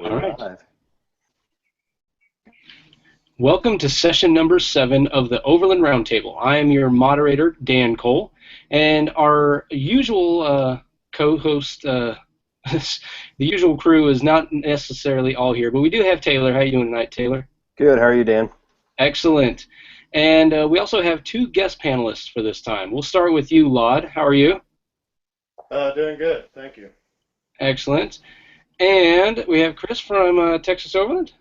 All right. Live. Welcome to session number 7 of the Overland Roundtable. I am your moderator, Dan Cole, and our usual co-host, the usual crew is not necessarily all here, but we do have Taylor. How are you doing tonight, Taylor? Good. How are you, Dan? Excellent. And we also have 2 guest panelists for this time. We'll start with you, Laud. How are you? Doing good, thank you. Excellent. And we have Chris from Texas Overland?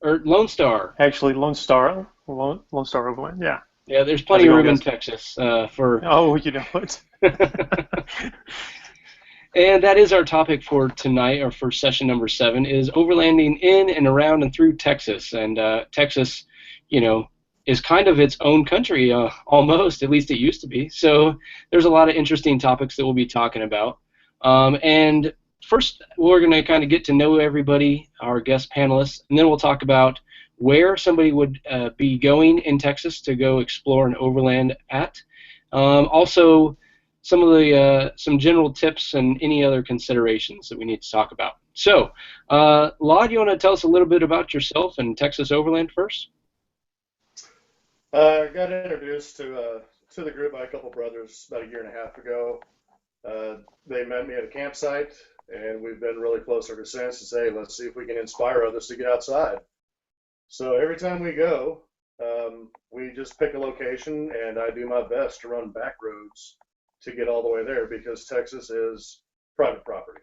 Or Lone Star. Actually, Lone Star Overland, yeah. Yeah, there's plenty of room in Texas for... Oh, you know what? And that is our topic for tonight, or for session number 7, is overlanding in and around and through Texas. And Texas, you know, is kind of its own country, almost, at least it used to be. So there's a lot of interesting topics that we'll be talking about. And first, we're going to kind of get to know everybody, our guest panelists, and then we'll talk about where somebody would be going in Texas to go explore and overland at. Also, some of the some general tips and any other considerations that we need to talk about. So, Laud, you want to tell us a little bit about yourself and Texas Overland first? I got introduced to the group by a couple brothers about a year and a half ago. They met me at a campsite, and we've been really close ever since to say, let's see if we can inspire others to get outside. So every time we go, we just pick a location, and I do my best to run back roads to get all the way there, because Texas is private property.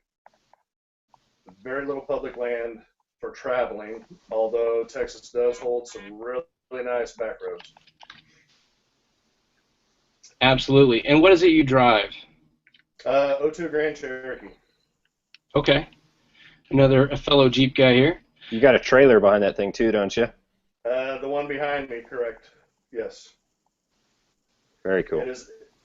Very little public land for traveling, although Texas does hold some really nice back roads. Absolutely. And what is it you drive? '02 Grand Cherokee. Okay. A fellow Jeep guy here. You got a trailer behind that thing too, don't you? The one behind me, correct. Yes. Very cool.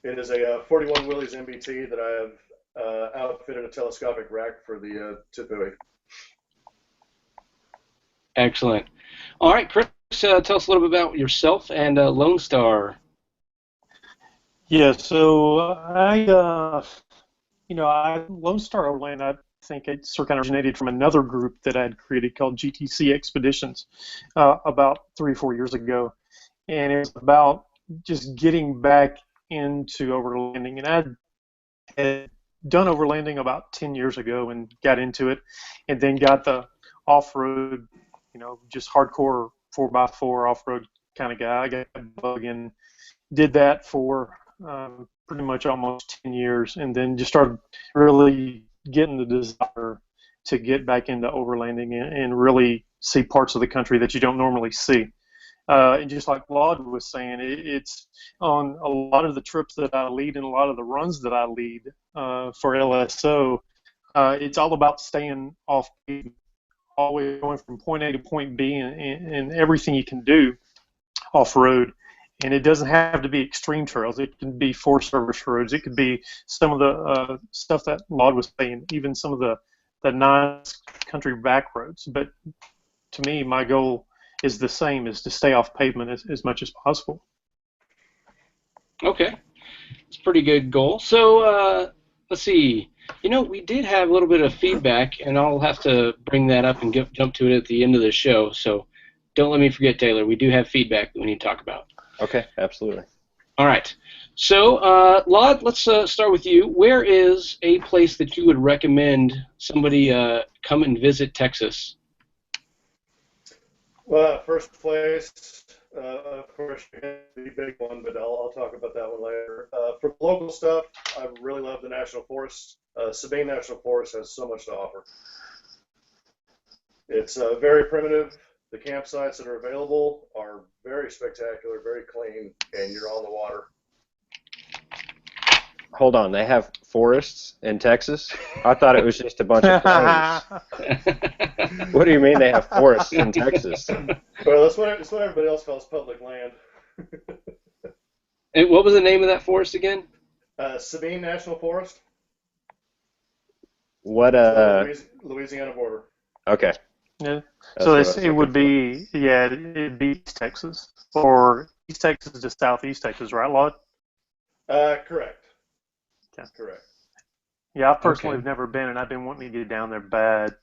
It is a 41 Willys MBT that I have outfitted a telescopic rack for the tip buoy. Excellent. All right, Chris, tell us a little bit about yourself and Lone Star. Yeah, so Lone Star Overland, I think it sort of originated from another group that I had created called GTC Expeditions about 3 or 4 years ago. And it was about just getting back into overlanding. And I had done overlanding about 10 years ago and got into it, and then got the off-road, just hardcore 4x4 off-road kind of guy. I got a bug and did that for pretty much almost 10 years, and then just started really getting the desire to get back into overlanding and really see parts of the country that you don't normally see. And just like Laud was saying, it's on a lot of the trips that I lead and a lot of the runs that I lead for LSO, it's all about staying off, always going from point A to point B, and everything you can do off-road. And it doesn't have to be extreme trails. It can be Forest Service roads. It could be some of the stuff that Laud was saying, even some of the nice country back roads. But to me, my goal is the same, is to stay off pavement as much as possible. Okay. It's a pretty good goal. So let's see. We did have a little bit of feedback, and I'll have to bring that up and jump to it at the end of the show. So don't let me forget, Taylor. We do have feedback that we need to talk about. Okay, absolutely. All right. So, Laud, let's start with you. Where is a place that you would recommend somebody come and visit Texas? Well, first place, of course, the big one, but I'll talk about that one later. For local stuff, I really love the National Forest. Sabine National Forest has so much to offer. It's very primitive. The campsites that are available are very spectacular, very clean, and you're on the water. Hold on, they have forests in Texas? I thought it was just a bunch of plains. What do you mean they have forests in Texas? Well, that's what everybody else calls public land. And what was the name of that forest again? Sabine National Forest. What Louisiana border. Okay. Yeah. That's So what I it was would be, it'd be East Texas, or East Texas to Southeast Texas, right, Laud? Correct. Okay. Correct. Yeah, I personally have never been, and I've been wanting to get down there bad.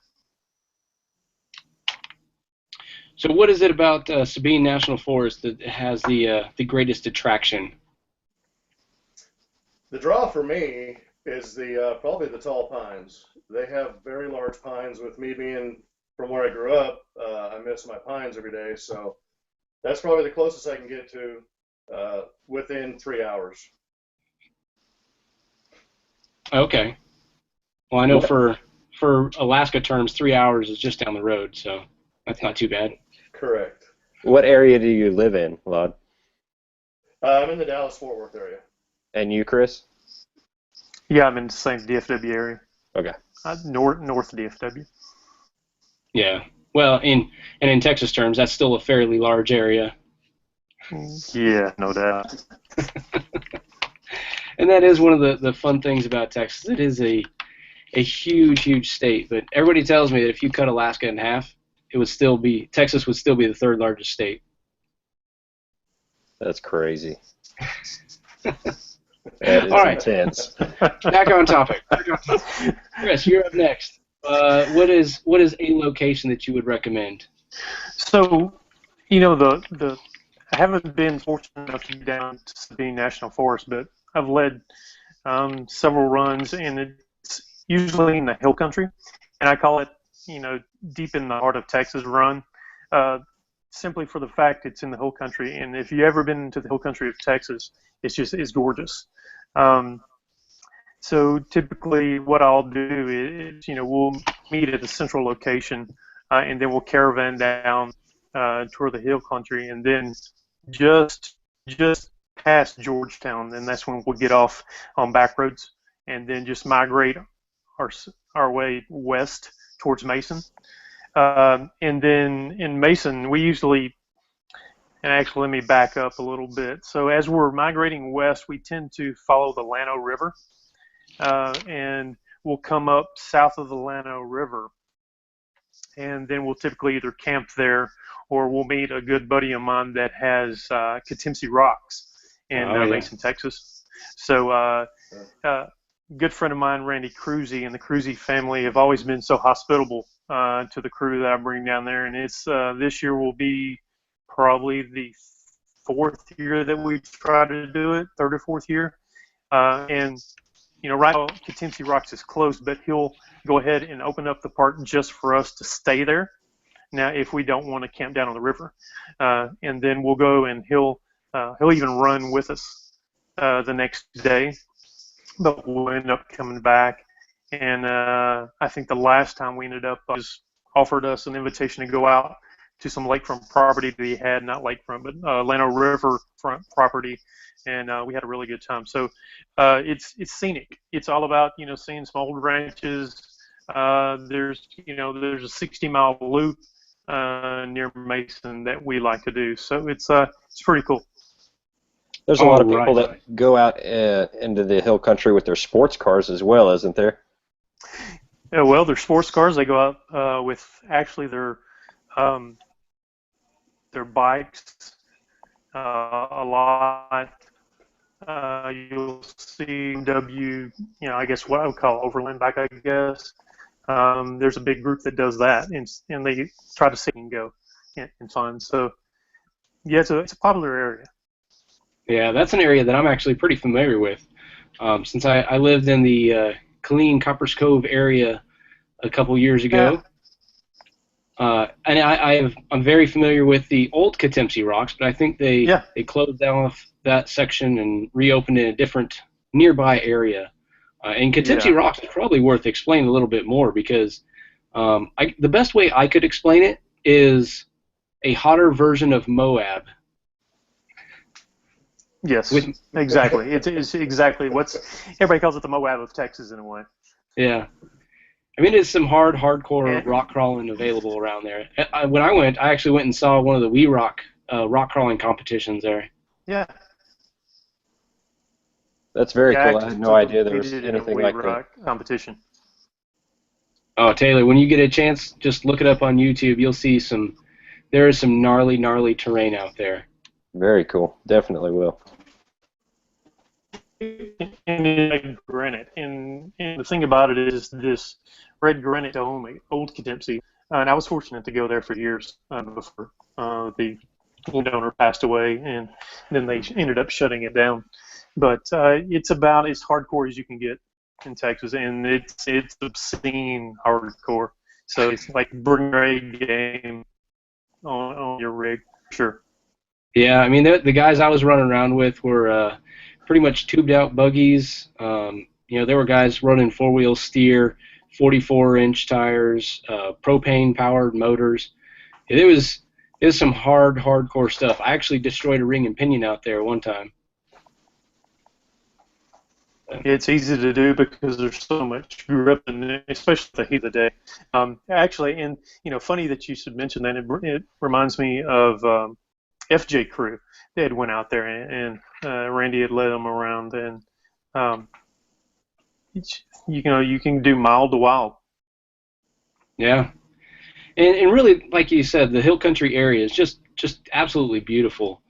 So what is it about Sabine National Forest that has the greatest attraction? The draw for me is the probably the tall pines. They have very large pines. With me being from where I grew up, I miss my pines every day. So that's probably the closest I can get to within 3 hours. Okay. Well, I know for Alaska terms, 3 hours is just down the road, so that's not too bad. Correct. What area do you live in, Lod? I'm in the Dallas-Fort Worth area. And you, Chris? Yeah, I'm in the same DFW area. Okay. North DFW. Yeah. Well, in Texas terms, that's still a fairly large area. Yeah, no doubt. And that is one of the fun things about Texas. It is a huge, huge state, but everybody tells me that if you cut Alaska in half, Texas would still be the third largest state. That's crazy. That is All right. intense. Back on topic. Chris, you're up next. What is a location that you would recommend? So, I haven't been fortunate enough to get down to Sabine National Forest, but I've led several runs, and it's usually in the hill country, and I call it, deep in the heart of Texas run, simply for the fact it's in the hill country. And if you've ever been to the hill country of Texas, it's gorgeous. So typically what I'll do is, we'll meet at a central location, and then we'll caravan down toward the hill country, and then just past Georgetown, and that's when we'll get off on back roads, and then just migrate our way west towards Mason. And then in Mason, we usually, and actually let me back up a little bit. So as we're migrating west, we tend to follow the Llano River, and we'll come up south of the Llano River, and then we'll typically either camp there or we'll meet a good buddy of mine that has Katimsi Rocks in Mason, Texas. So good friend of mine, Randy Cruzy, and the Cruzy family have always been so hospitable to the crew that I bring down there. And it's this year will be probably the fourth year that we try to do it, third or fourth year. And right now Katimsi Rocks is closed, but he'll go ahead and open up the park just for us to stay there. Now, if we don't want to camp down on the river, and then we'll go and he'll even run with us the next day, but we'll end up coming back. And I think the last time we ended up just offered us an invitation to go out to some lakefront property that he had, not lakefront, but Llano River front property, and we had a really good time. So it's scenic. It's all about seeing some old ranches. There's a 60-mile loop near Mason that we like to do. So it's pretty cool. There's a lot of people that go out into the hill country with their sports cars as well, isn't there? Yeah, well, their sports cars. They go out with actually their bikes a lot. You'll see I guess what I would call Overland bike, I guess. There's a big group that does that, and they try to see and go and fun. So, yeah, it's a popular area. Yeah, that's an area that I'm actually pretty familiar with, since I lived in the Killeen Coppers Cove area a couple years ago. Yeah. And I'm very familiar with the old Katimsi Rocks, but I think they closed down that section and reopened in a different nearby area. And Katimsi Rocks is probably worth explaining a little bit more, because the best way I could explain it is a hotter version of Moab. Yes, exactly. It's exactly everybody calls it the Moab of Texas in a way. Yeah. I mean, it's some hardcore rock crawling available around there. When I went, I actually went and saw one of the rock crawling competitions there. Yeah. That's very cool. I had no idea there was anything like that. Competition. Oh, Taylor, when you get a chance, just look it up on YouTube. You'll see there is some gnarly terrain out there. Very cool. Definitely will. And granite. And the thing about it is this red granite dome, old Katimsi, And I was fortunate to go there for years before the owner passed away, and then they ended up shutting it down. But it's about as hardcore as you can get in Texas, and it's obscene hardcore. So it's like bring your A game on your rig, sure. Yeah, I mean the guys I was running around with were pretty much tubed out buggies. There were guys running 4-wheel steer, 44-inch tires, propane powered motors. It was some hardcore stuff. I actually destroyed a ring and pinion out there one time. It's easy to do because there's so much grip in it, especially the heat of the day. Actually, and funny that you should mention that. It reminds me of FJ Crew. They had went out there, and Randy had led them around, and you can do mild to wild. Yeah, and really, like you said, the hill country area is just absolutely beautiful.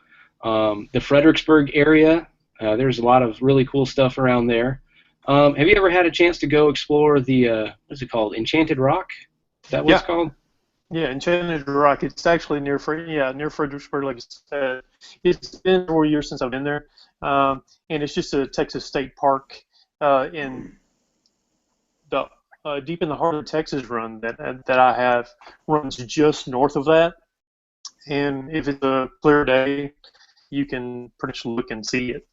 The Fredericksburg area. There's a lot of really cool stuff around there. Have you ever had a chance to go explore the, what's it called, Enchanted Rock? Is that what it's called? Yeah, Enchanted Rock. It's actually near Fredericksburg, like I said. It's been 4 years since I've been there, and it's just a Texas state park in the deep in the heart of the Texas run that I have runs just north of that. And if it's a clear day, you can pretty much look and see it.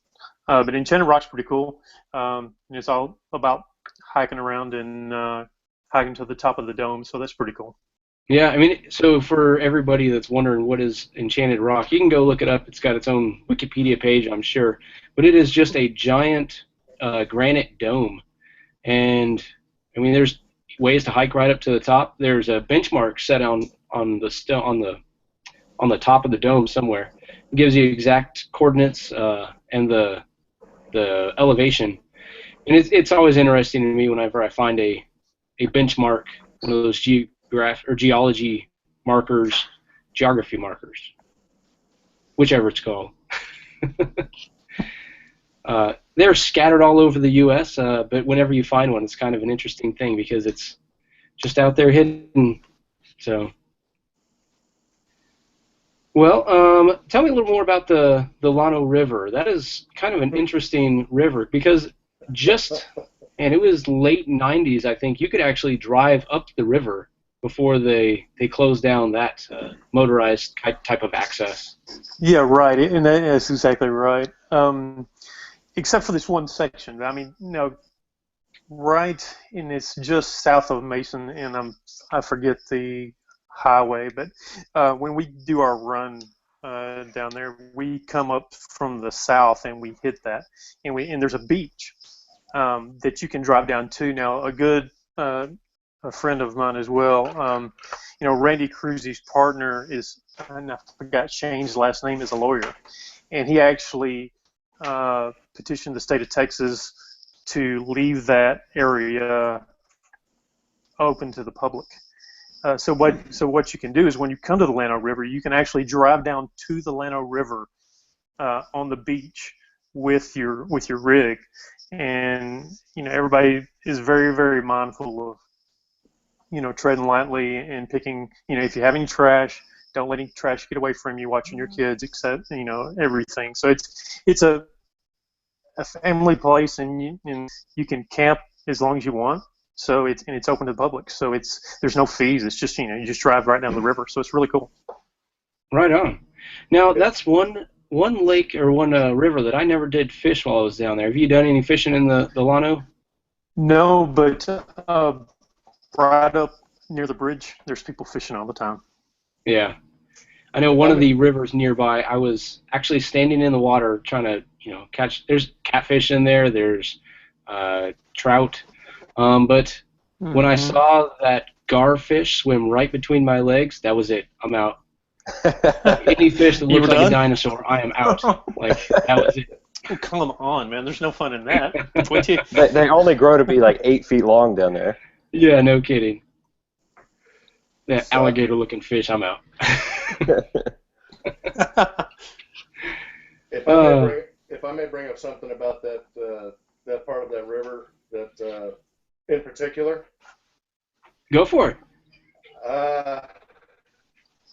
But Enchanted Rock's pretty cool. And it's all about hiking around and hiking to the top of the dome, so that's pretty cool. Yeah, I mean, so for everybody that's wondering what is Enchanted Rock, you can go look it up. It's got its own Wikipedia page, I'm sure. But it is just a giant granite dome. And, I mean, there's ways to hike right up to the top. There's a benchmark set on the top of the dome somewhere. It gives you exact coordinates and the elevation, and it's always interesting to me whenever I find a benchmark, one of those geography markers, whichever it's called. They're scattered all over the U.S., but whenever you find one, it's kind of an interesting thing because it's just out there hidden. So. Well, tell me a little more about the Llano River. That is kind of an interesting river because it was late 90s, I think, you could actually drive up the river before they closed down that motorized type of access. Yeah, right, and that's exactly right. Except for this one section. I mean, right, and it's just south of Mason, and I forget the highway, but when we do our run down there, we come up from the south and we hit that, and there's a beach that you can drive down to. Now, a friend of mine as well, Randy Cruzy's partner is, and I forgot Shane's last name, is a lawyer, and he actually petitioned the state of Texas to leave that area open to the public. So what you can do is when you come to the Llano River, you can actually drive down to the Llano River on the beach with your rig, and everybody is very, very mindful of treading lightly and picking. If you have any trash, don't let any trash get away from you. Watching your kids, except everything. So it's a family place, and you can camp as long as you want. So it's open to the public. So there's no fees. It's just you just drive right down the river. So it's really cool. Right on. Now that's one lake or one river that I never did fish while I was down there. Have you done any fishing in the Llano? No, but right up near the bridge, there's people fishing all the time. Yeah, I know one of the rivers nearby. I was actually standing in the water trying to catch. There's catfish in there. There's trout. But when I saw that garfish swim right between my legs, that was it. I'm out. Any fish that looks like a dinosaur, I am out. Like, that was it. Oh, come on, man. There's no fun in that. They only grow to be like 8 feet long down there. Yeah, no kidding. That alligator-looking fish, I'm out. If I may bring up something about that part of that river that in particular. Go for it. Uh,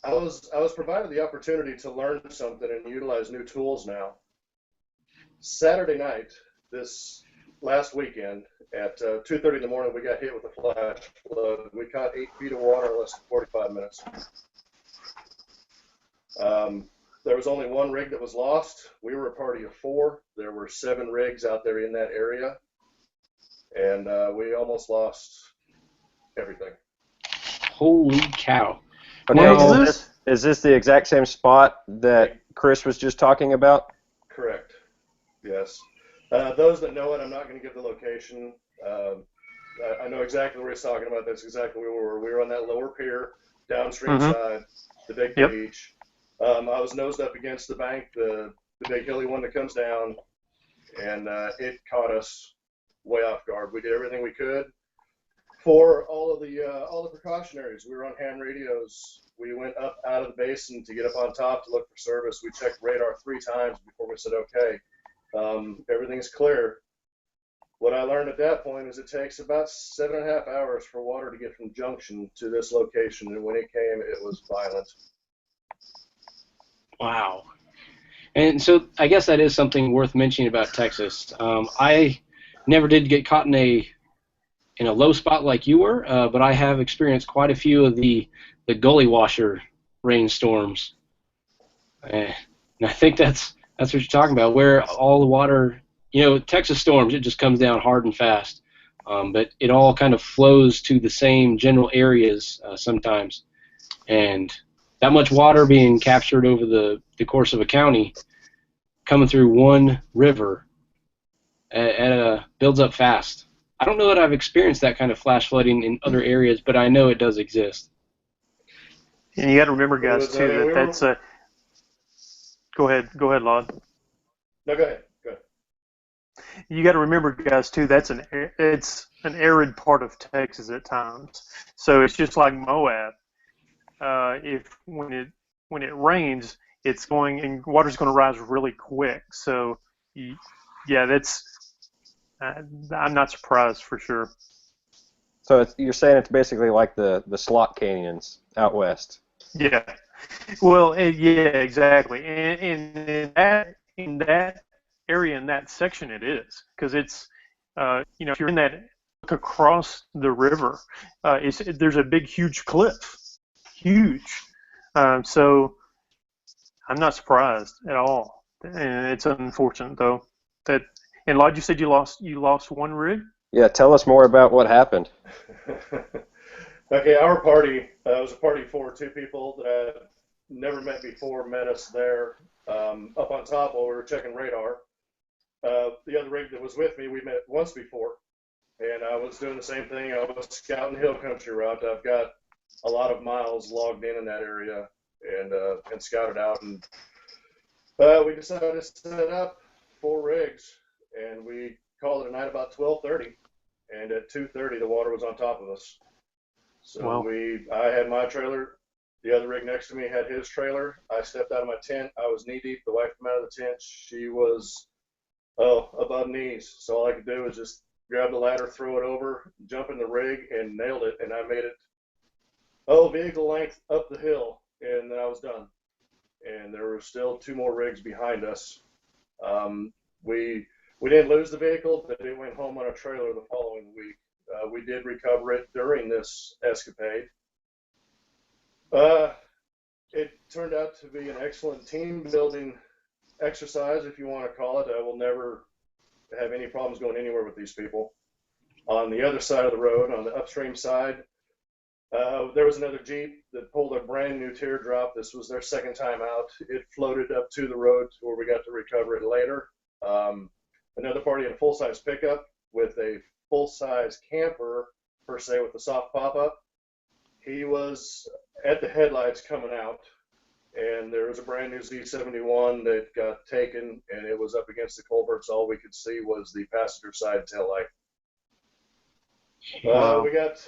I was provided the opportunity to learn something and utilize new tools now. Saturday night, this last weekend, at 2:30 in the morning, we got hit with a flash flood. We caught 8 feet of water in less than 45 minutes. There was only one rig that was lost. We were a party of 4. There were 7 rigs out there in that area, and we almost lost everything. Holy cow. Okay, Now, is this the exact same spot that Chris was just talking about? Correct. Yes. Those that know it, I'm not going to give the location. I know exactly where he's talking about. That's exactly where we were. We were on that lower pier, downstream side, the big beach. I was nosed up against the bank, the big hilly one that comes down, and it caught us way off guard. We did everything we could for all the precautionaries. We were on ham radios. We went up out of the basin to get up on top to look for service. We checked radar 3 times before we said, okay, everything's clear. What I learned at that point is it takes about 7.5 hours for water to get from Junction to this location, and when it came, it was violent. Wow. And so I guess that is something worth mentioning about Texas. I never did get caught in a low spot like you were, but I have experienced quite a few of the gully washer rainstorms. And I think that's what you're talking about, where all the water, Texas storms, it just comes down hard and fast. But it all kind of flows to the same general areas sometimes. And that much water being captured over the course of a county, coming through one river, builds up fast. I don't know that I've experienced that kind of flash flooding in other areas, but I know it does exist. And you got to remember, guys, too, that's a. Go ahead, Lod. No, go ahead. You got to remember, guys, too, it's an arid part of Texas at times. So it's just like Moab. When it rains, it's going and water's going to rise really quick. So that's. I'm not surprised for sure. So you're saying it's basically like the slot canyons out west. Yeah. Well, yeah, exactly. And in that area, in that section, it is, because it's if you're in that, look across the river, there's a big, huge cliff, huge. So I'm not surprised at all, and it's unfortunate though that. And Lod, you said you lost one rig? Yeah, tell us more about what happened. Okay, our party was a party for 2 people that I never met before, met us there up on top while we were checking radar. The other rig that was with me, we met once before, and I was doing the same thing. I was scouting hill country route. I've got a lot of miles logged in that area and scouted out, and we decided to set up 4 rigs. And we called it a night about 12:30, and at 2:30 the water was on top of us. So wow. I had my trailer, the other rig next to me had his trailer. I stepped out of my tent. I was knee deep. The wife came out of the tent. She was above knees. So all I could do was just grab the ladder, throw it over, jump in the rig, and nailed it. And I made it vehicle length up the hill, and then I was done. And there were still 2 more rigs behind us. We didn't lose the vehicle, but it went home on a trailer the following week. We did recover it during this escapade. It turned out to be an excellent team-building exercise, if you want to call it. I will never have any problems going anywhere with these people. On the other side of the road, on the upstream side, there was another Jeep that pulled a brand new teardrop. This was their second time out. It floated up to the road to where we got to recover it later. Another party had a full-size pickup with a full-size camper, per se, with a soft pop-up. He was at the headlights coming out, and there was a brand new Z71 that got taken, and it was up against the culverts. All we could see was the passenger side taillight. Wow. We got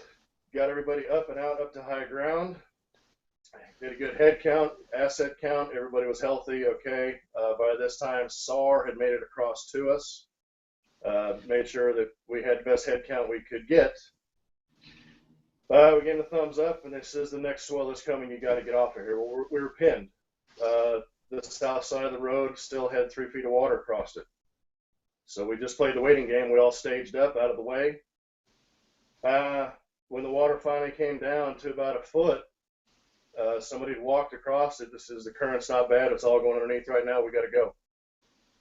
everybody up and out, up to high ground. Did a good head count, asset count. Everybody was healthy, okay. By this time, SAR had made it across to us. Made sure that we had the best head count we could get. We gave them a thumbs up, and it says the next swell is coming. You got to get off of here. Well, we were pinned. The south side of the road still had 3 feet of water across it. So we just played the waiting game. We all staged up out of the way. When the water finally came down to about a foot, somebody had walked across it. This is the current's not bad. It's all going underneath right now. We got to go.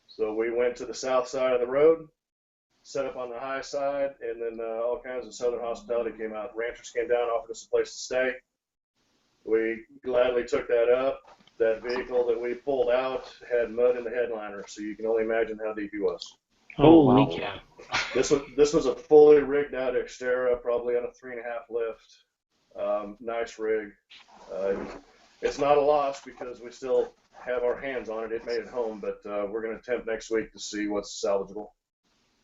So we went to the south side of the road, set up on the high side, and then all kinds of Southern hospitality came out. Ranchers came down, offered us a place to stay. We gladly took that up. That vehicle that we pulled out had mud in the headliner, so you can only imagine how deep he was. Holy cow! This was a fully rigged out Xterra, probably on a 3.5 lift. Nice rig. It's not a loss because we still have our hands on it. It made it home, but we're going to attempt next week to see what's salvageable.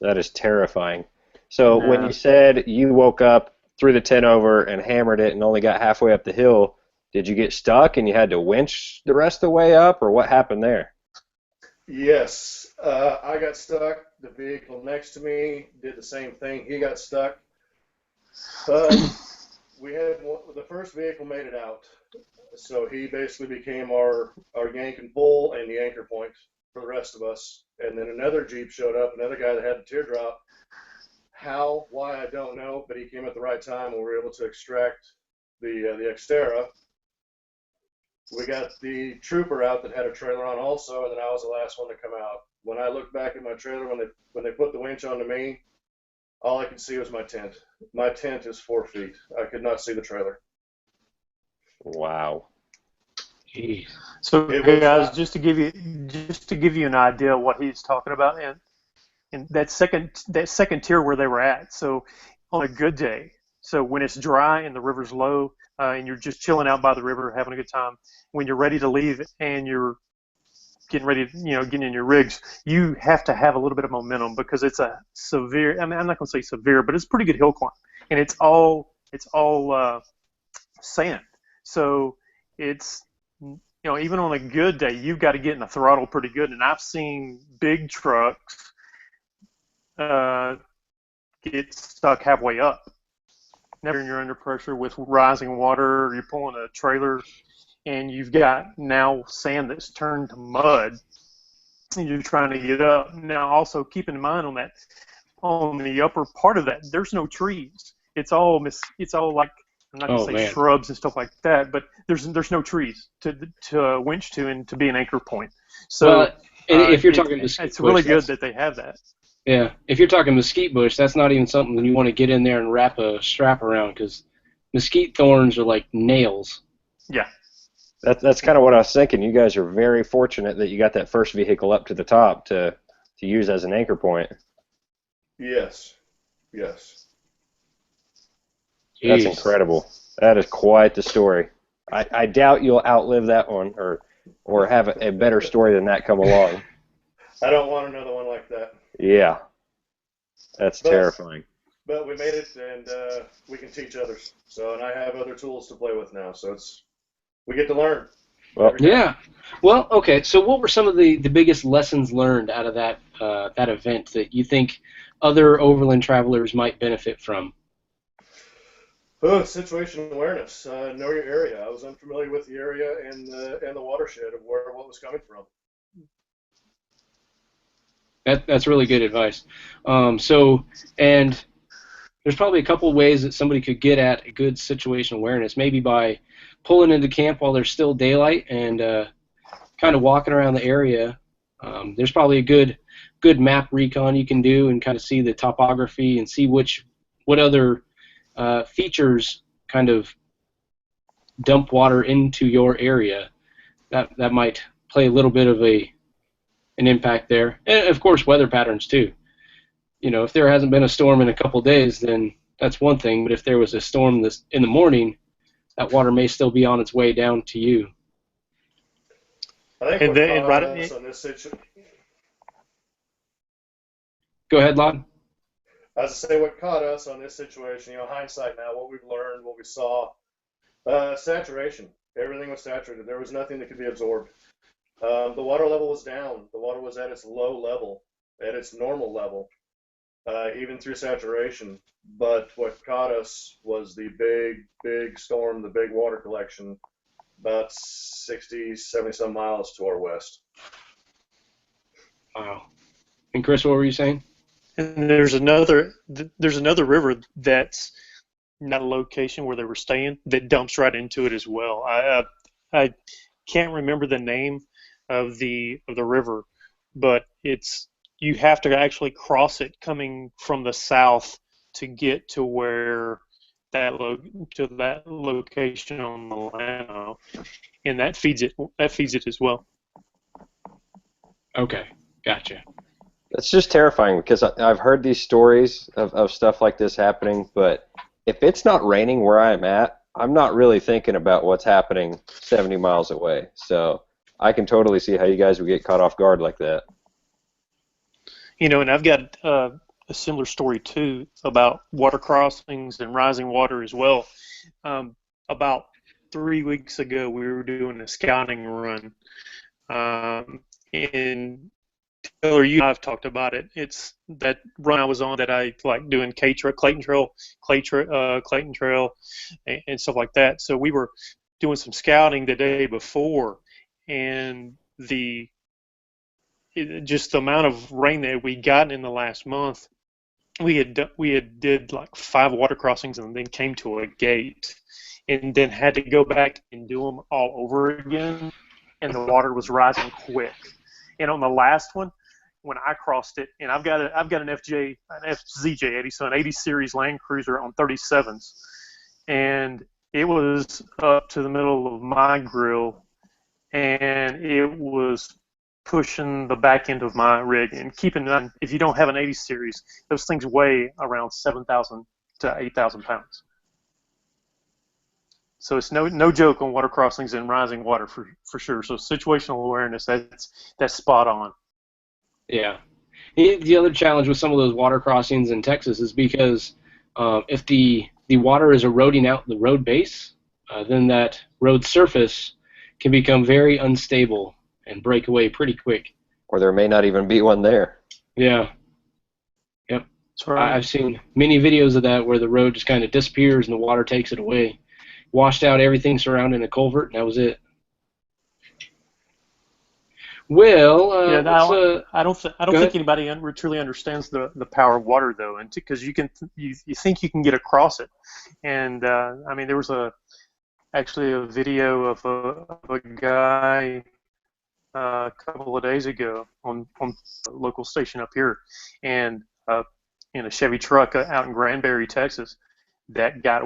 That is terrifying. So when you said you woke up, threw the tent over, and hammered it and only got halfway up the hill, did you get stuck and you had to winch the rest of the way up, or what happened there? Yes. I got stuck. The vehicle next to me did the same thing. He got stuck. We had the first vehicle made it out. So he basically became our yank and pull and the anchor point for the rest of us. And then another Jeep showed up, another guy that had the teardrop. How, why, I don't know, but he came at the right time and we were able to extract the Xterra. We got the trooper out that had a trailer on also, and then I was the last one to come out. When I looked back at my trailer, when they put the winch onto me, all I could see was my tent. My tent is 4 feet. I could not see the trailer. Wow. Jeez. So, guys, just to give you an idea of what he's talking about, and that second tier where they were at. So, on a good day, so when it's dry and the river's low, and you're just chilling out by the river, having a good time, when you're ready to leave and you're getting ready, getting in your rigs, you have to have a little bit of momentum because it's a severe. I mean, I'm not going to say severe, but it's a pretty good hill climb, and it's all sand. So it's, even on a good day, you've got to get in the throttle pretty good. And I've seen big trucks get stuck halfway up. Never you're under pressure with rising water, or you're pulling a trailer, and you've got now sand that's turned to mud, and you're trying to get up. Now, also keep in mind on the upper part of that, there's no trees. It's all like, I'm not going to say shrubs and stuff like that, but there's no trees to winch to and to be an anchor point. So if you're talking mesquite it's really good that they have that. Yeah, if you're talking mesquite bush, that's not even something you want to get in there and wrap a strap around because mesquite thorns are like nails. Yeah. That's kind of what I was thinking. You guys are very fortunate that you got that first vehicle up to the top to use as an anchor point. Yes. Yes. Jeez. That's incredible. That is quite the story. I doubt you'll outlive that one or have a better story than that come along. I don't want another one like that. Yeah. That's terrifying. But we made it, and we can teach others. So, and I have other tools to play with now. So we get to learn. Well, yeah. Well, okay. So, what were some of the biggest lessons learned out of that event that you think other overland travelers might benefit from? Situational awareness. Know your area. I was unfamiliar with the area and the watershed of what was coming from. That's really good advice. And there's probably a couple of ways that somebody could get at a good situational awareness, maybe by pulling into camp while there's still daylight and kind of walking around the area. There's probably a good map recon you can do and kind of see the topography and see what other features kind of dump water into your area. That might play a little bit of an impact there. And, of course, weather patterns, too. If there hasn't been a storm in a couple of days, then that's one thing. But if there was a storm in the morning, that water may still be on its way down to you. I think on this situation. Go ahead, Lon. As I say, what caught us on this situation, hindsight now, what we've learned, what we saw, saturation. Everything was saturated. There was nothing that could be absorbed. The water level was down. The water was at its low level, at its normal level. even through saturation. But what caught us was the big storm, the big water collection, about 60, 70 some miles to our west. Wow. And Chris, what were you saying? And there's another river that's not a location where they were staying that dumps right into it as well. I can't remember the name of the river, but you have to actually cross it coming from the south to get to where to that location on the Llano, and that feeds it as well. Okay, gotcha. It's just terrifying because I've heard these stories of stuff like this happening, but if it's not raining where I'm at, I'm not really thinking about what's happening 70 miles away. So I can totally see how you guys would get caught off guard like that. And I've got a similar story too about water crossings and rising water as well. About 3 weeks ago, we were doing a scouting run, and Taylor, you and I have talked about it. It's that run I was on that I like doing Clayton Trail, and stuff like that. So we were doing some scouting the day before, and just the amount of rain that we gotten in the last month, we had did like 5 water crossings and then came to a gate, and then had to go back and do them all over again, and the water was rising quick. And on the last one, when I crossed it, and I've got an FZJ 80 series Land Cruiser on 37s, and it was up to the middle of my grill, and it was pushing the back end of my rig. And keep in mind, if you don't have an 80 series, those things weigh around 7,000 to 8,000 pounds. So it's no joke on water crossings and rising water for sure. So situational awareness, that's spot on. Yeah. The other challenge with some of those water crossings in Texas is because if the water is eroding out the road base, then that road surface can become very unstable and break away pretty quick. Or there may not even be one there. Yeah. Yep. That's right. I've seen many videos of that where the road just kind of disappears and the water takes it away. Washed out everything surrounding a culvert, and that was it. Well, I don't think anybody truly understands the power of water, though, and because you think you can get across it, and I mean there was actually a video of a guy a couple of days ago on a local station up here, and in a Chevy truck out in Granbury, Texas, that got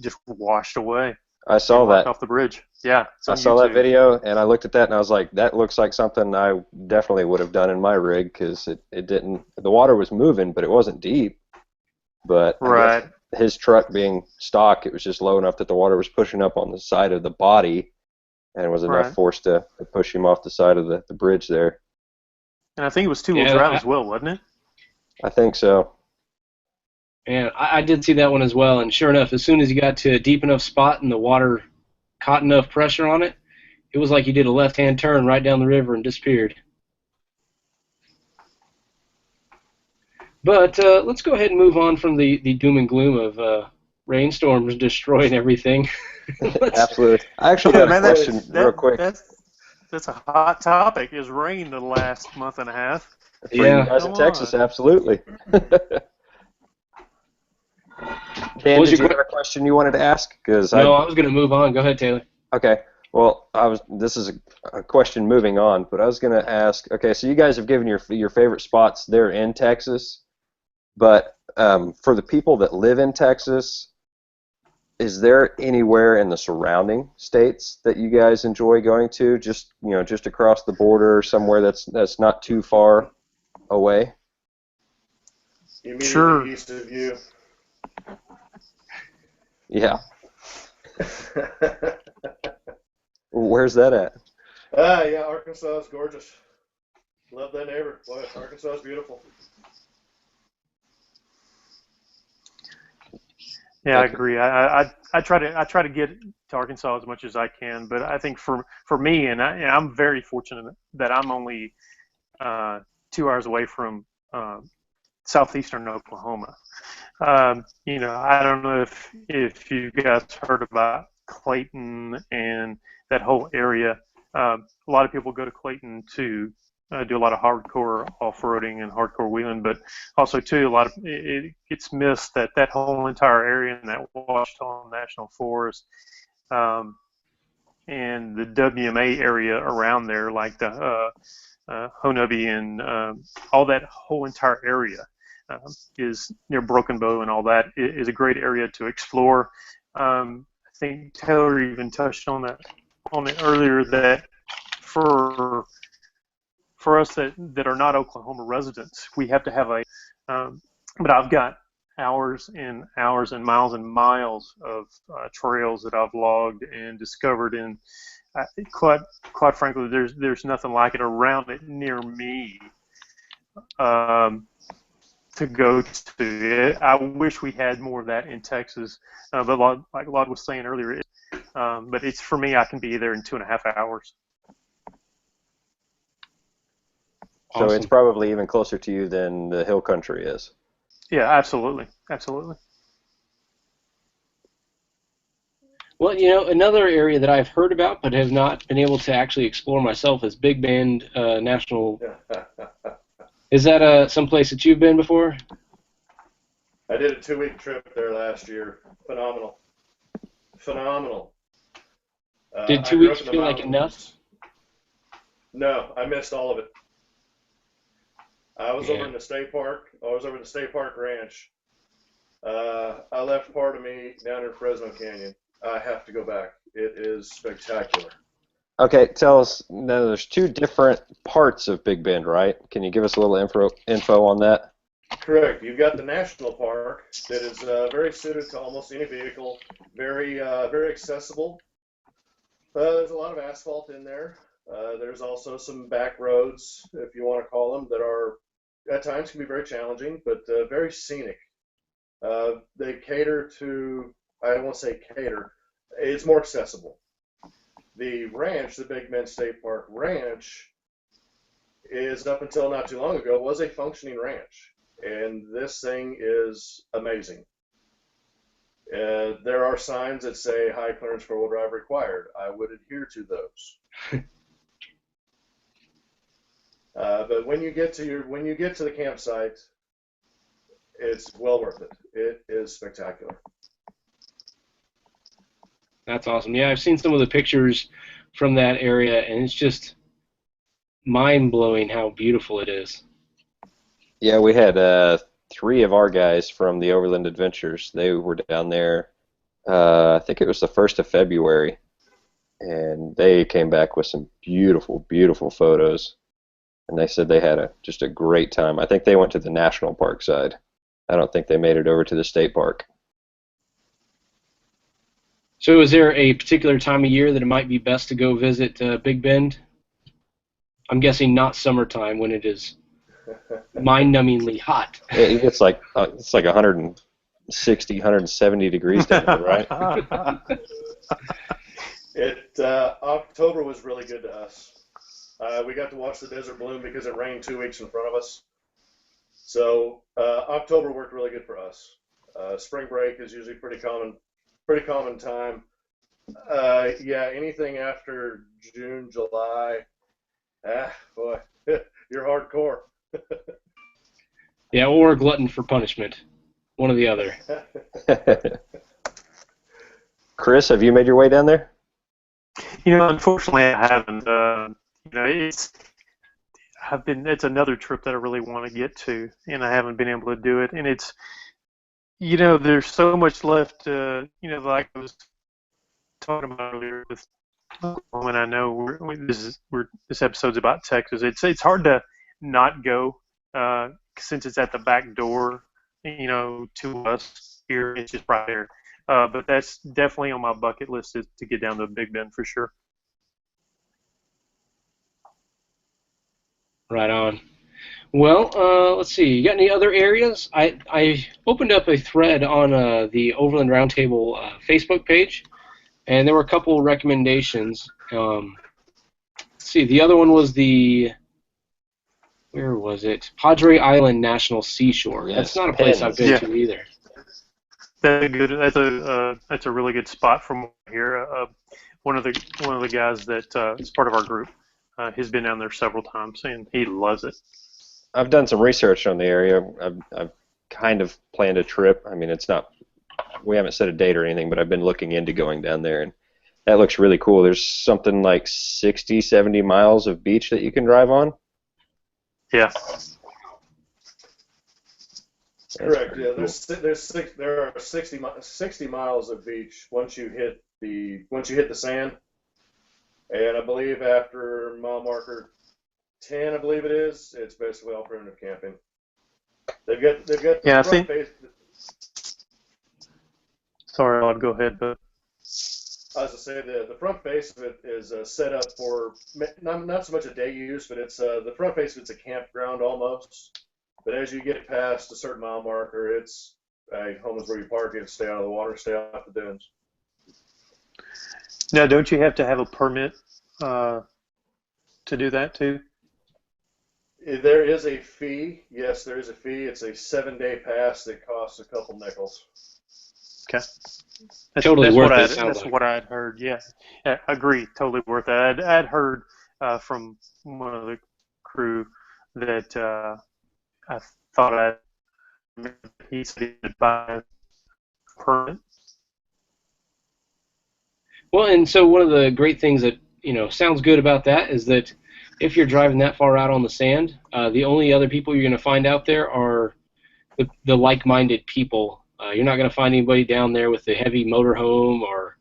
just washed away. I saw that off the bridge. Yeah, I saw that video, and I looked at that, and I was like, that looks like something I definitely would have done in my rig, because it didn't. The water was moving, but it wasn't deep. But right. I guess his truck being stock, it was just low enough that the water was pushing up on the side of the body, and was enough force to push him off the side of the bridge there. And I think it was two-wheel drive as well, wasn't it? I think so. And I did see that one as well, and sure enough, as soon as you got to a deep enough spot and the water caught enough pressure on it, it was like you did a left-hand turn right down the river and disappeared. But let's go ahead and move on from the doom and gloom of rainstorms destroying everything. Absolutely. I actually have a question real quick. That's a hot topic, is rain the last month and a half. For you guys in Texas, absolutely. Dan, did you have a question you wanted to ask? I was going to move on. Go ahead, Taylor. Okay. Well, this is a question moving on, but I was going to ask. Okay, so you guys have given your favorite spots there in Texas, but for the people that live in Texas, is there anywhere in the surrounding states that you guys enjoy going to? Just across the border, somewhere that's not too far away. Immediately east of you. Yeah. Where's that at? Yeah, Arkansas is gorgeous. Love that neighbor. Boy, Arkansas is beautiful. Yeah, I agree. I try to get to Arkansas as much as I can, but I think for me, and I'm very fortunate that I'm only 2 hours away from southeastern Oklahoma. I don't know if you guys heard about Clayton and that whole area. A lot of people go to Clayton to do a lot of hardcore off-roading and hardcore wheeling, but also too it gets missed that whole entire area in that Washington National Forest and the WMA area around there, like the Honubby and all that whole entire area. Is near Broken Bow and all that is a great area to explore. I think Taylor even touched on it earlier, that for us that are not Oklahoma residents, we have to have but I've got hours and hours and miles of trails that I've logged and discovered, and quite frankly, there's nothing like it around it near me. To go to. I wish we had more of that in Texas, but like Lod was saying earlier, but it's for me, I can be there in 2.5 hours. So Awesome. it's probably even closer to you than the hill country is. Yeah, absolutely. Absolutely. Well, another area that I've heard about but have not been able to actually explore myself is Big Bend National. Is that some place that you've been before? I did a 2-week trip there last year. Phenomenal. Did 2 weeks feel like enough? No, I missed all of it. I was over in the state park. I was over at the State Park Ranch. I left part of me down in Fresno Canyon. I have to go back. It is spectacular. Okay, tell us. Now, there's 2 different parts of Big Bend, right? Can you give us a little info on that? Correct. You've got the national park that is very suited to almost any vehicle. Very accessible. There's a lot of asphalt in there. There's also some back roads, if you want to call them, that are at times can be very challenging, but very scenic. They cater to, I don't want to say cater, it's more accessible. The ranch, the Big Bend State Park Ranch, is up until not too long ago was a functioning ranch, and this thing is amazing. There are signs that say high clearance 4-wheel drive required. I would adhere to those. But when you get to the campsite, it's well worth it. It is spectacular. That's awesome. Yeah, I've seen some of the pictures from that area, and it's just mind-blowing how beautiful it is. Yeah, we had 3 of our guys from the Overland Adventures. They were down there, I think it was the 1st of February, and they came back with some beautiful, beautiful photos. And they said they had just a great time. I think they went to the national park side. I don't think they made it over to the state park. So is there a particular time of year that it might be best to go visit Big Bend? I'm guessing not summertime when it is mind-numbingly hot. It gets it's like 160, 170 degrees down there, right? October was really good to us. We got to watch the desert bloom because it rained 2 weeks in front of us. So October worked really good for us. Spring break is usually pretty common time. Yeah, anything after June, July, boy, you're hardcore. Yeah, or a glutton for punishment. One or the other. Chris, have you made your way down there? Unfortunately, I haven't. It's another trip that I really want to get to, and I haven't been able to do it. And it's, there's so much left. Like I was talking about earlier with Oklahoma, and I know this episode's about Texas. It's hard to not go since it's at the back door, to us here. It's just right there. But that's definitely on my bucket list to get down to Big Bend for sure. Right on. Well, let's see. You got any other areas? I opened up a thread on the Overland Roundtable Facebook page, and there were a couple recommendations. Let's see. The other one was the where was it? Padre Island National Seashore. Yes, That's not a place I've been Yeah. to either. That's a really good spot from here. One of the guys that is part of our group has been down there several times, and he loves it. I've done some research on the area. I've kind of planned a trip. I mean, we haven't set a date or anything, but I've been looking into going down there, and that looks really cool. There's something like 60, 70 miles of beach that you can drive on. Yeah. Correct. Yeah, there are 60 miles of beach once you hit the sand, and I believe after mile marker 10, I believe it is, it's basically all primitive camping. They've got Yeah, I front think. face. Sorry, I'll go ahead, but I was to say the front face of it is set up for not so much a day use, but it's the front face of it's a campground almost. But as you get past a certain mile marker, it's home is where you park it, stay out of the water, stay off the dunes. now don't you have to have a permit to do that too? There is a fee. Yes, there is a fee. It's a 7-day pass that costs a couple nickels. Okay. Totally worth it, sounds That's like. what I'd heard. Yeah, I agree. Totally worth it. I'd heard from one of the crew that I thought he said he would buy a permit. Well, and so one of the great things that sounds good about that is that if you're driving that far out on the sand, the only other people you're going to find out there are the like-minded people. You're not going to find anybody down there with a heavy motorhome, or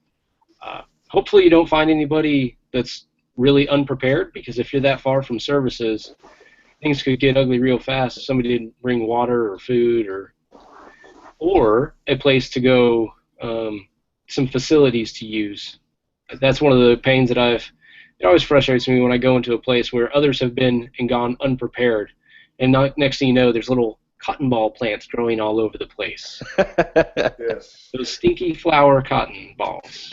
hopefully you don't find anybody that's really unprepared, because if you're that far from services, things could get ugly real fast if somebody didn't bring water or food or a place to go, some facilities to use. That's one of the pains that it always frustrates me when I go into a place where others have been and gone unprepared, and next thing you know, there's little cotton ball plants growing all over the place. Yes. Those stinky flower cotton balls.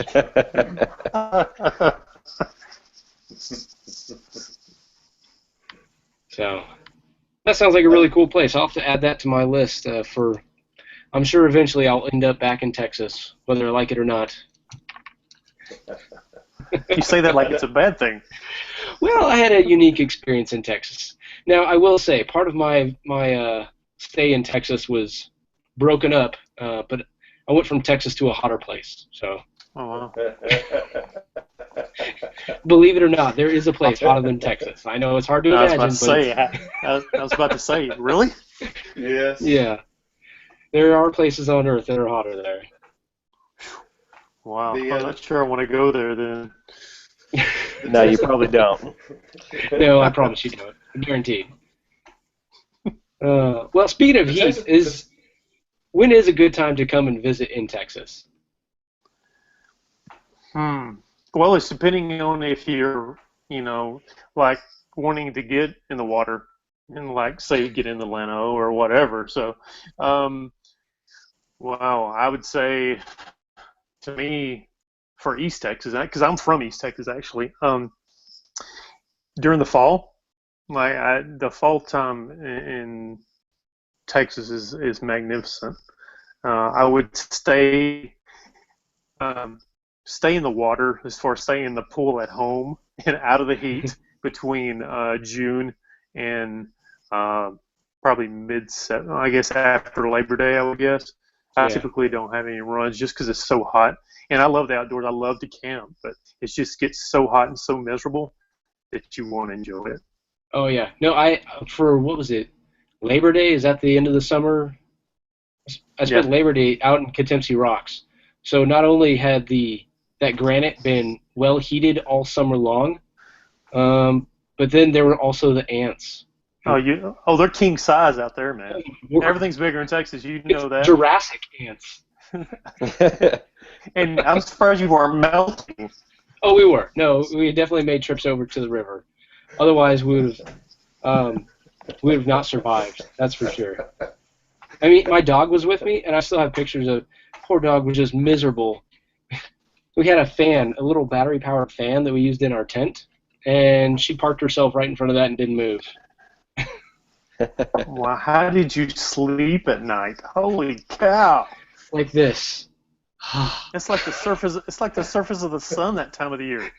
So that sounds like a really cool place. I'll have to add that to my list I'm sure eventually I'll end up back in Texas, whether I like it or not. You say that like it's a bad thing. Well, I had a unique experience in Texas. Now, I will say, part of my stay in Texas was broken up, but I went from Texas to a hotter place. So, Oh wow. believe it or not, there is a place hotter than Texas. I know it's hard to imagine, I was about to say, really? Yes. Yeah, there are places on Earth that are hotter there. Wow. I'm not sure I want to go there then. No, you probably don't. No, I promise you don't. Guaranteed. Well, speaking of heat, when is a good time to come and visit in Texas? Well, it's depending on if you're, like wanting to get in the water and like say get in the Leno or whatever. So, wow, I would say to me for East Texas, because I'm from East Texas actually, during the fall, the fall time in Texas is magnificent. I would stay in the water, as far as staying in the pool at home and out of the heat between June and probably I guess after Labor Day, I would guess. I typically don't have any runs just because it's so hot. And I love the outdoors. I love to camp, but it just gets so hot and so miserable that you won't enjoy it. Oh, yeah. No, what was it? Labor Day? Is that the end of the summer? I spent Labor Day out in Coutemps Rocks. So not only had that granite been well heated all summer long, but then there were also the ants. They're king size out there, man. Everything's bigger in Texas. You know that. Jurassic ants. And I'm surprised you weren't melting. Oh, we were. No, we definitely made trips over to the river. Otherwise, we would have not survived. That's for sure. I mean, my dog was with me, and I still have pictures of poor dog was just miserable. We had a little battery-powered fan that we used in our tent, and she parked herself right in front of that and didn't move. Wow, how did you sleep at night? Holy cow! Like this. It's like the surface. It's like the surface of the sun that time of the year.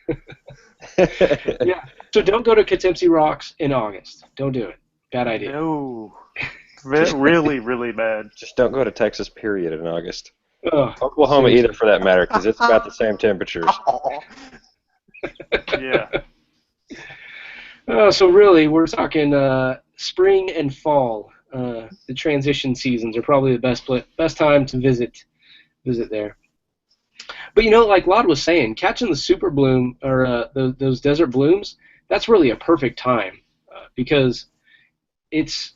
Yeah. So don't go to Catempsy Rocks in August. Don't do it. Bad idea. No, really, really bad. Just don't go to Texas, period, in August. Ugh, Oklahoma seriously. either, for that matter, because it's about the same temperatures. Yeah. Oh, so really, we're talking spring and fall. The transition seasons are probably the best time to visit there. But like Laud was saying, catching the super bloom or those desert blooms, that's really a perfect time because it's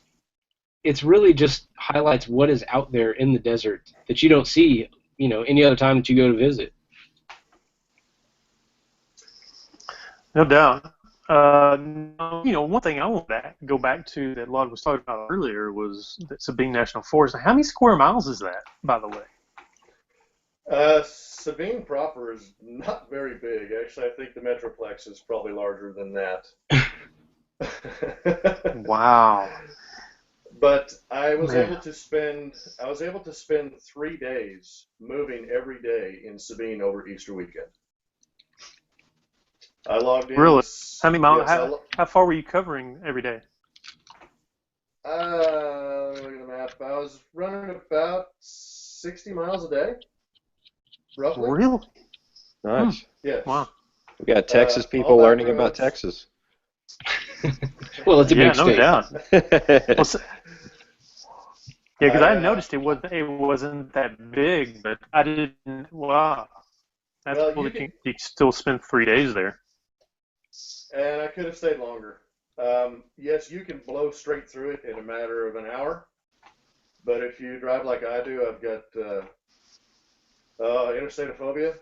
really just highlights what is out there in the desert that you don't see, any other time that you go to visit. No doubt. One thing I want to go back to that Laud was talking about earlier was that Sabine National Forest. How many square miles is that, by the way? Sabine proper is not very big. Actually, I think the Metroplex is probably larger than that. Wow. But I was able to spend 3 days moving every day in Sabine over Easter weekend. I logged in. Really? How many miles? Yes, how far were you covering every day? Look at the map. I was running about 60 miles a day, roughly. Really? Nice. Yes. Wow. We got Texas people all back learning about roads. Texas. Well, it's a big no state. doubt. Well, because I noticed it wasn't that big, but I didn't. Wow. That's Well, cool that you still spend 3 days there. And I could have stayed longer. Yes, you can blow straight through it in a matter of an hour. But if you drive like I do, I've got interstateophobia.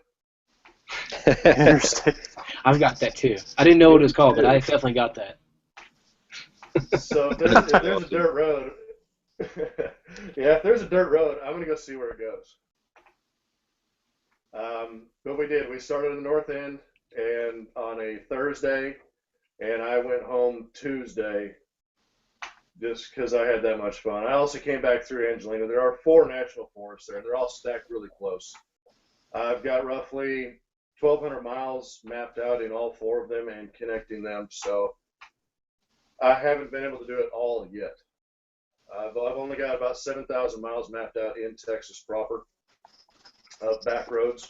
I've got that too. I didn't know what it was called, but I definitely got that. So if there's a dirt road, if there's a dirt road, I'm going to go see where it goes. But we did. We started in the north end and on a Thursday, and I went home Tuesday just because I had that much fun. I also came back through Angelina. There are 4 national forests there. They're all stacked really close. I've got roughly 1,200 miles mapped out in all 4 of them and connecting them. So I haven't been able to do it all yet. I've only got about 7,000 miles mapped out in Texas proper of back roads.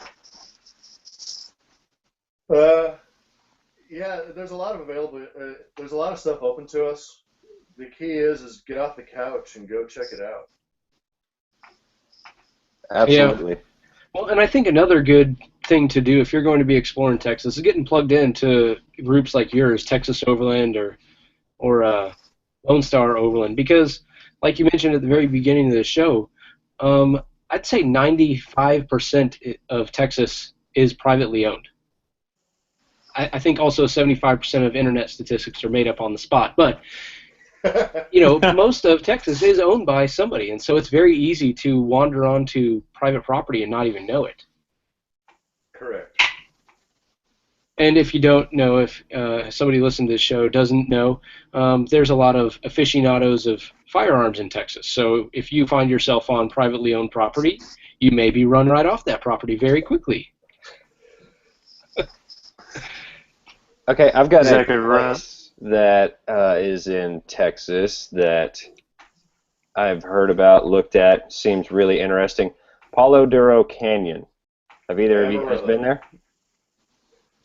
Yeah, there's a lot of there's a lot of stuff open to us. The key is get off the couch and go check it out. Absolutely. Yeah. Well, and I think another good thing to do if you're going to be exploring Texas is getting plugged into groups like yours, Texas Overland or Lone Star Overland, because like you mentioned at the very beginning of the show, I'd say 95% of Texas is privately owned. I think also 75% of internet statistics are made up on the spot, but most of Texas is owned by somebody, and so it's very easy to wander onto private property and not even know it. Correct. And if you don't know, if somebody listening to this show doesn't know, there's a lot of aficionados of firearms in Texas. So if you find yourself on privately owned property, you may be run right off that property very quickly. Okay, I've got Exactly a place that is in Texas that I've heard about, looked at, seems really interesting. Palo Duro Canyon. Have either of you guys been there?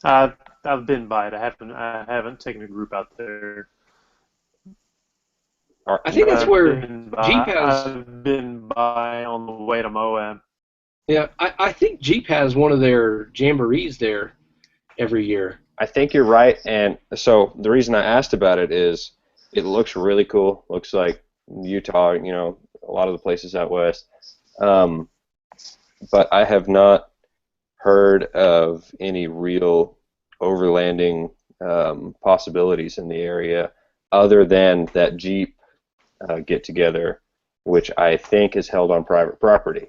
I've been by it. I haven't taken a group out there. I think that's where Jeep has. I've been by on the way to Moab. Yeah, I think Jeep has one of their jamborees there every year. I think you're right, and so the reason I asked about it is it looks really cool. Looks like Utah, a lot of the places out west. But I have not heard of any real overlanding possibilities in the area other than that Jeep get-together, which I think is held on private property.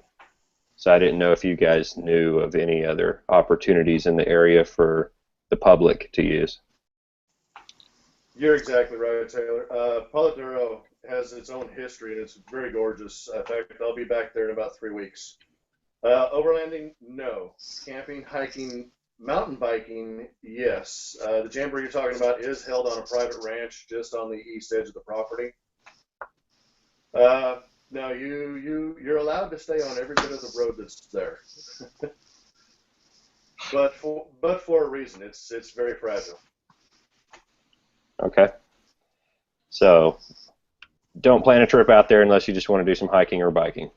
So I didn't know if you guys knew of any other opportunities in the area for the public to use. You're exactly right, Taylor. Palo Duro has its own history, and it's very gorgeous. In fact, I'll be back there in about 3 weeks. Overlanding, no. Camping, hiking, mountain biking, yes. The jamboree you're talking about is held on a private ranch just on the east edge of the property. Now you're allowed to stay on every bit of the road that's there, but for a reason. It's very fragile. Okay. So don't plan a trip out there unless you just want to do some hiking or biking.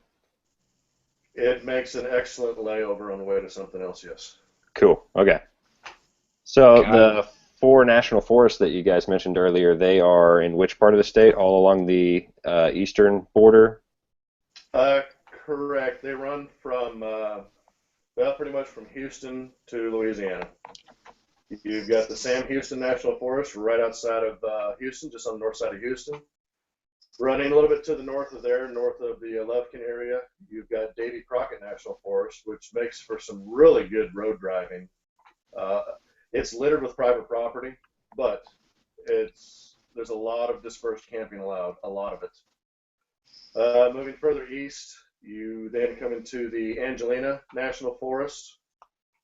It makes an excellent layover on the way to something else. Yes. Cool. Okay. So Got the 4 national forests that you guys mentioned earlier, they are in which part of the state? All along the eastern border? Correct. They run from pretty much from Houston to Louisiana. You've got the Sam Houston National Forest right outside of Houston, just on the north side of Houston. Running a little bit to the north of there, north of the Lufkin area, you've got Davy Crockett National Forest, which makes for some really good road driving. It's littered with private property, but there's a lot of dispersed camping allowed, a lot of it. Moving further east, you then come into the Angelina National Forest,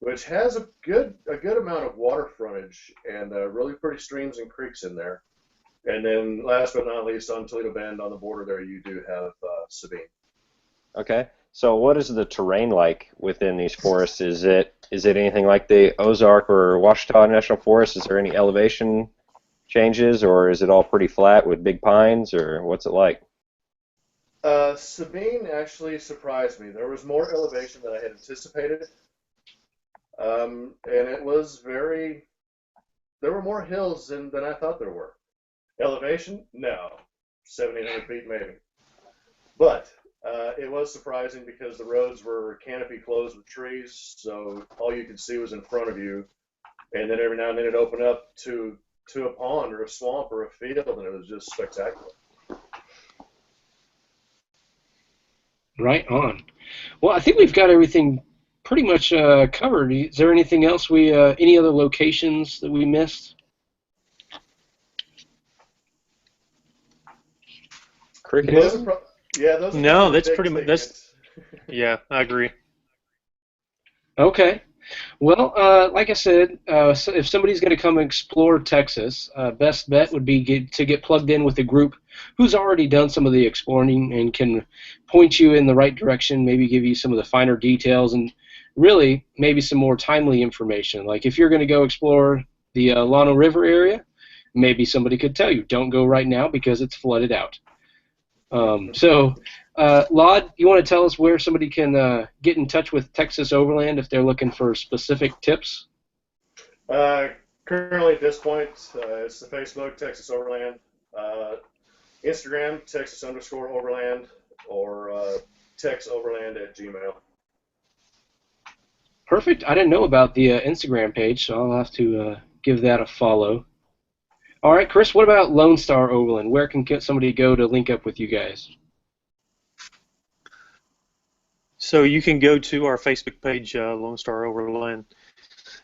which has a good amount of water frontage and really pretty streams and creeks in there. And then last but not least, on Toledo Bend on the border there, you do have Sabine. Okay. So what is the terrain like within these forests? Is it anything like the Ozark or Ouachita National Forest? Is there any elevation changes, or is it all pretty flat with big pines, or what's it like? Sabine actually surprised me. There was more elevation than I had anticipated. And it was there were more hills than I thought there were. Elevation? No. 1,700 feet maybe. But it was surprising because the roads were canopy closed with trees, so all you could see was in front of you. And then every now and then it'd open up to a pond or a swamp or a field, and it was just spectacular. Right on. Well, I think we've got everything pretty much covered. Is there anything else any other locations that we missed? Cricket? Those are No, the that's big pretty much tickets. Yeah, I agree. Okay. Well, like I said, so if somebody's going to come explore Texas, best bet would be to get plugged in with a group who's already done some of the exploring and can point you in the right direction, maybe give you some of the finer details, and really maybe some more timely information. Like if you're going to go explore the Llano River area, maybe somebody could tell you, don't go right now because it's flooded out. Laud, you want to tell us where somebody can get in touch with Texas Overland if they're looking for specific tips? Currently at this point, it's the Facebook, Texas Overland, Instagram, Texas_Overland, or TexOverland@gmail. Perfect. I didn't know about the Instagram page, so I'll have to give that a follow. All right, Chris, what about Lone Star Overland? Where can somebody go to link up with you guys? So you can go to our Facebook page, Lone Star Overland.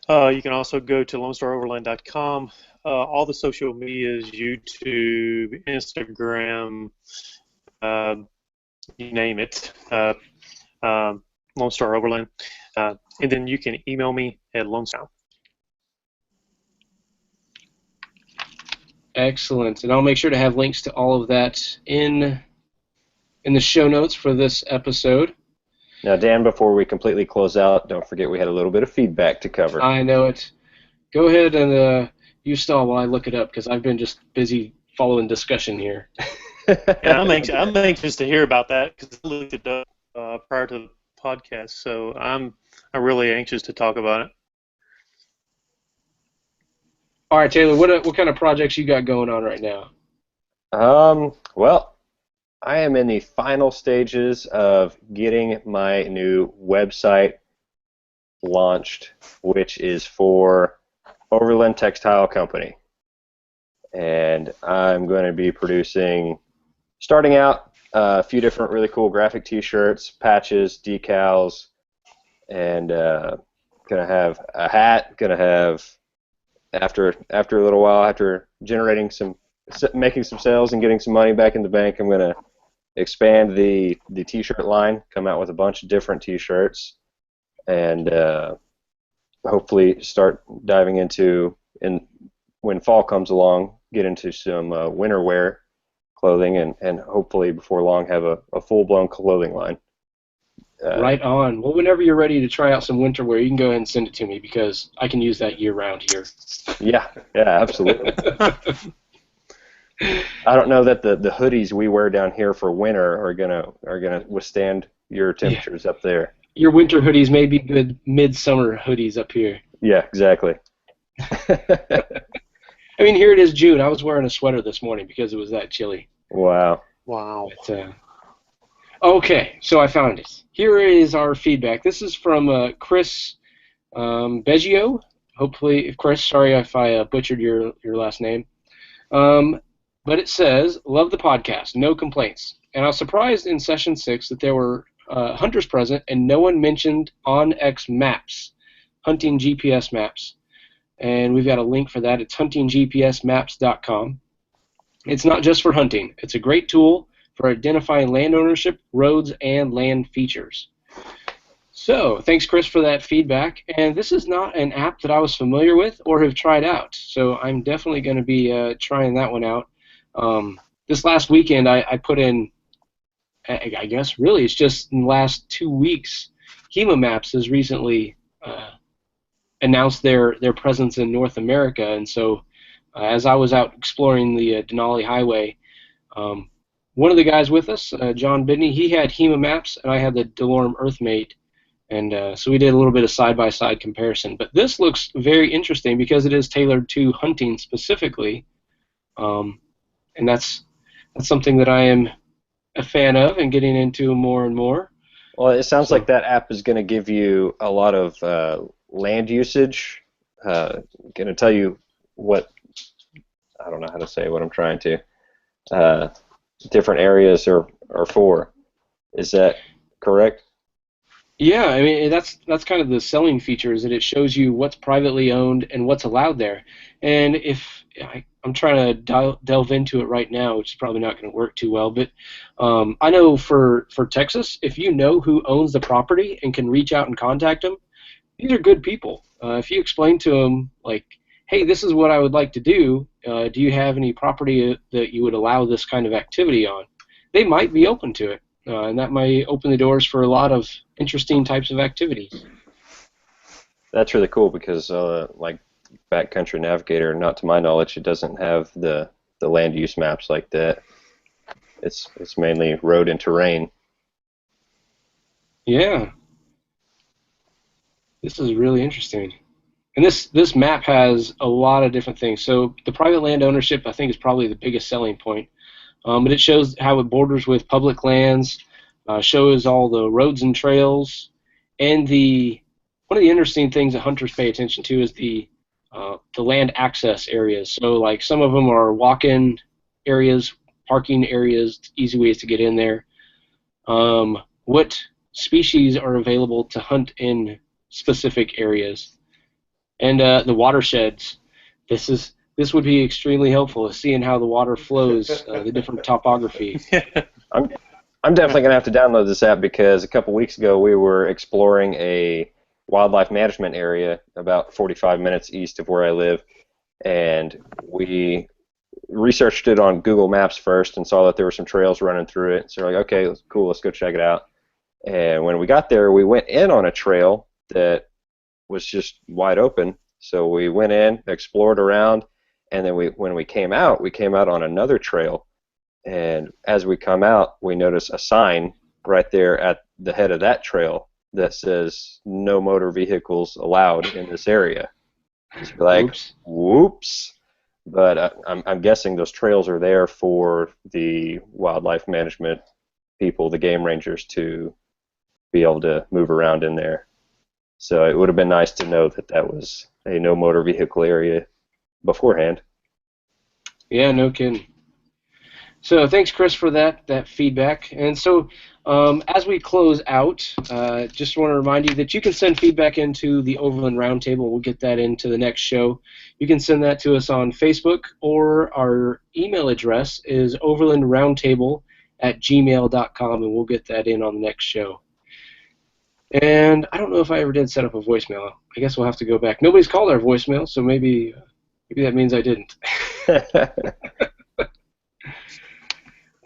You can also go to LoneStarOverland.com. All the social medias, YouTube, Instagram, you name it, Lone Star Overland. And then you can email me at LoneStar. Excellent. And I'll make sure to have links to all of that in the show notes for this episode. Now, Dan, before we completely close out, don't forget we had a little bit of feedback to cover. I know it. Go ahead and you stall while I look it up because I've been just busy following discussion here. Yeah, I'm anxious to hear about that because I looked it up prior to the podcast, so I'm really anxious to talk about it. All right, Taylor, what kind of projects you got going on right now? Well, I am in the final stages of getting my new website launched, which is for Overland Textile Company. And I'm going to be starting out a few different really cool graphic t-shirts, patches, decals, and going to have a hat, going to have, after a little while, after generating some making some sales and getting some money back in the bank, I'm going to expand the T-shirt line, come out with a bunch of different T-shirts, and hopefully start diving into, and when fall comes along, get into some winter wear clothing, and hopefully before long have a full-blown clothing line. Right on. Well, whenever you're ready to try out some winter wear, you can go ahead and send it to me because I can use that year-round here. Yeah, absolutely. I don't know that the hoodies we wear down here for winter are gonna withstand your temperatures up there. Your winter hoodies may be good midsummer hoodies up here. Yeah, exactly. I mean, here it is June. I was wearing a sweater this morning because it was that chilly. Wow. But, okay, so I found it. Here is our feedback. This is from Chris Beggio. Hopefully, Chris, sorry if I butchered your last name. But it says, love the podcast, no complaints. And I was surprised in session 6 that there were hunters present and no one mentioned OnX maps, hunting GPS maps. And we've got a link for that. It's huntinggpsmaps.com. It's not just for hunting. It's a great tool for identifying land ownership, roads, and land features. So, thanks, Chris, for that feedback. And this is not an app that I was familiar with or have tried out. So I'm definitely going to be trying that one out. This last weekend, I put in, I guess, really, it's just in the last 2 weeks, HEMA Maps has recently announced their presence in North America. And so as I was out exploring the Denali Highway, one of the guys with us, John Bidney, he had HEMA Maps, and I had the DeLorme EarthMate. And so we did a little bit of side-by-side comparison. But this looks very interesting because it is tailored to hunting specifically. And that's something that I am a fan of and getting into more and more. Well, it sounds like that app is going to give you a lot of land usage. Going to tell you what, I don't know how to say what I'm trying to, different areas are for. Is that correct? Yeah, I mean, that's kind of the selling feature, is that it shows you what's privately owned and what's allowed there. And if I'm trying to delve into it right now, which is probably not going to work too well, but I know for Texas, if you know who owns the property and can reach out and contact them, these are good people. If you explain to them, like, hey, this is what I would like to do, do you have any property that you would allow this kind of activity on? They might be open to it. And that might open the doors for a lot of interesting types of activities. That's really cool because, like Backcountry Navigator, not to my knowledge, it doesn't have the land use maps like that. It's mainly road and terrain. Yeah. This is really interesting. And this map has a lot of different things. So the private land ownership, I think, is probably the biggest selling point. But it shows how it borders with public lands, shows all the roads and trails, and one of the interesting things that hunters pay attention to is the land access areas. So, like, some of them are walk-in areas, parking areas, easy ways to get in there. What species are available to hunt in specific areas, and the watersheds. This would be extremely helpful, seeing how the water flows, the different topography. I'm definitely going to have to download this app because a couple weeks ago we were exploring a wildlife management area about 45 minutes east of where I live, and we researched it on Google Maps first and saw that there were some trails running through it. So we're like, okay, cool, let's go check it out. And when we got there, we went in on a trail that was just wide open. So we went in, explored around, and then when we came out on another trail. And as we come out, we notice a sign right there at the head of that trail that says no motor vehicles allowed in this area. It's like, whoops. But I'm guessing those trails are there for the wildlife management people, the game rangers, to be able to move around in there. So it would have been nice to know that that was a no motor vehicle area beforehand. Yeah, no kidding. So thanks, Chris, for that feedback. And so as we close out, just want to remind you that you can send feedback into the Overland Roundtable. We'll get that into the next show. You can send that to us on Facebook, or our email address is overlandroundtable@gmail.com, and we'll get that in on the next show. And I don't know if I ever did set up a voicemail. I guess we'll have to go back. Nobody's called our voicemail, so maybe that means I didn't.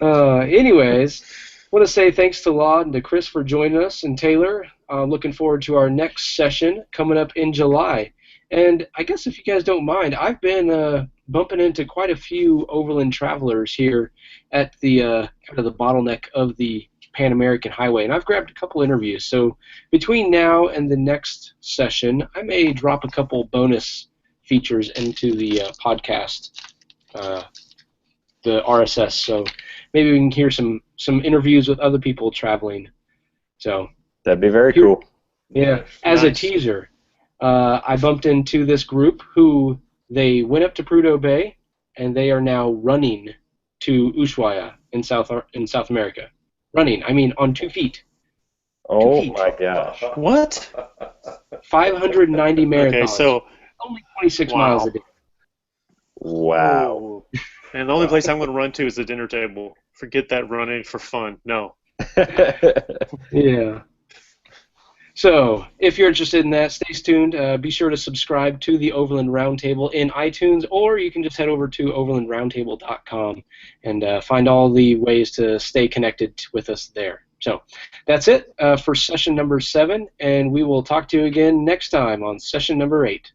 Anyways, I want to say thanks to Laud and to Chris for joining us, and Taylor. Looking forward to our next session coming up in July. And I guess if you guys don't mind, I've been bumping into quite a few Overland travelers here at the kind of the bottleneck of the Pan American Highway, and I've grabbed a couple interviews. So between now and the next session, I may drop a couple bonus features into the podcast, the RSS. So maybe we can hear some interviews with other people traveling. So that'd be very cool. Yeah. As a teaser, I bumped into this group who they went up to Prudhoe Bay, and they are now running to Ushuaia in South America. Running, I mean, on 2 feet. Oh my gosh! What? 590 marathons. Okay, so only 26 miles a day. Wow. And the only place I'm going to run to is the dinner table. Forget that running for fun. No. Yeah. So, if you're interested in that, stay tuned. Be sure to subscribe to the Overland Roundtable in iTunes, or you can just head over to overlandroundtable.com and find all the ways to stay connected with us there. So, that's it for session number 7, and we will talk to you again next time on session number 8.